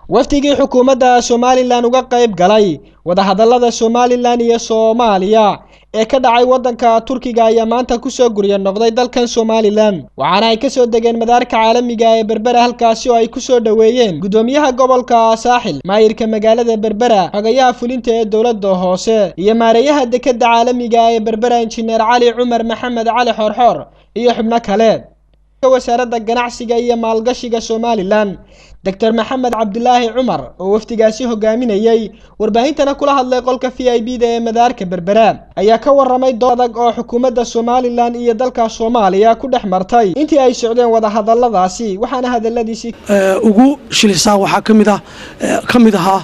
waftigii xukuumadda Somaliland uga qayb galay wadahadallada Somaliland iyo Soomaaliya ee ka dhacay wadanka Turkiga ayaa maanta ku soo guriyay noqday dalkan Somaliland waxaana ay ka soo degeen madaarka caalamiga ee Berbera halkaas oo ay ku soo dhaweeyeen gudoomiyaha gobolka Saaxil maayirka magaalada Berbera xogayaha fulinta ee dawladda hoose iyo maareeyaha dekedda caalamiga ee Berbera Engineer Cali Cumar Maxamed Cali Xorxor iyo xubno kale wasaaradda ganacsiga iyo maalgashiga Somaliland Dr. Maxamed Cabdulaahi Cumar oo waftigaasi hogaaminayay warbaahintana kula hadlay qolka VIP-da ee madaarka Berbera ayaa ka waramay dood adag oo xukuumadda Somaliland iyo dalka Soomaaliya ku dhex martay intii ay socdeen wadahadalladaasi waxaana hadaladiisi ugu shilisaa waxa kamid ahaa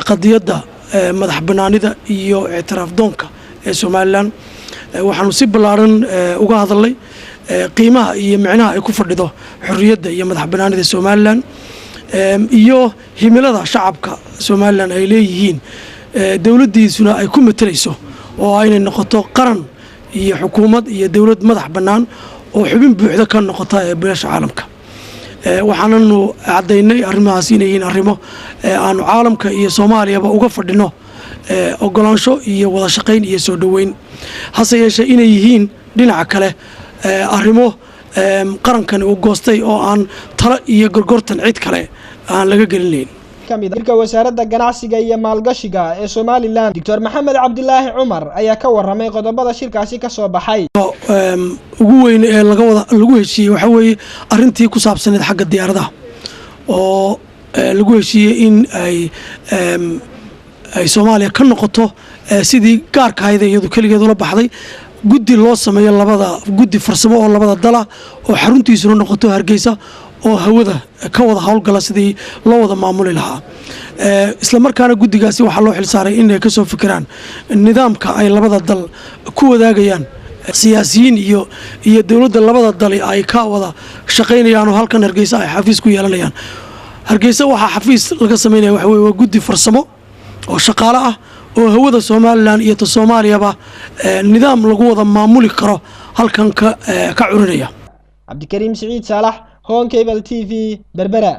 qadiyadda madax banaanida iyo i'tiraaf doonka ee Somaliland waxaanu si ballaaran uga hadalnay qiimaha iyo macnaha ay ku fadhido xurriyadda iyo madax banaanida Somaliland iyo himilada shacabka Somaliland ay leeyihiin dawladdiisuna ay ku metelayso oo ay noqoto qaran iyo xukuumad iyo dawlad madax banaan oo xubin buuxda ka noqota ee beesha caalamka waxaananu cadeynay arrimahaas inay yihiin arrimo aanu caalamka iyo Soomaaliyaba uga fadhino ogolaansho iyo wada shaqayn iyo soo dhaweyn hase yeeshee inay yihiin dhinaca kale arrimo qarankan uu goostay oo aan talo iyo gorgortan cid kale aan laga gelinayn kamidka wasaaradda ganacsiga iyo maalgashiga ee Somaliland Dr. Maxamed Cabdulaahi Cumar ayaa ka waramay qodobada shirkaasi ka soo baxay ugu weyn ee lagu heshiiyay waxa weeye arintii ku saabsaneed xagga diyaaradaha oo lagu heshiiyay in ay Soomaaliya ka noqoto sidii gaarka ahayd iyadu kaligeed ula baxday guddi loo sameeyo labada guddi farsamo oo labada dala oo xaruntiisuna noqoto Hargeysa oo hawada ka wada hawlgala sidii loo wada maamuli lahaa isla markaana guddigaasi waxa loo xil saaray in ay ka soo fikiraan nidaamka ay labada dal ku wadaagayaan siyaasiyiin iyo dawladda labada dal ay ka wada shaqeynayaan oo halkan Hargeysa ay xafiis ku yeelanayaan Hargeysa waxa xafiis laga sameeyaa waxa weeye guddi farsamo oo shaqaale ah oo hawada Somaliland iyo Soomaaliyaba nidaam lagu wada maamuli karo halkan ka curinaya Cabdikariim Saciid Saalax Hon Cable TV Berbera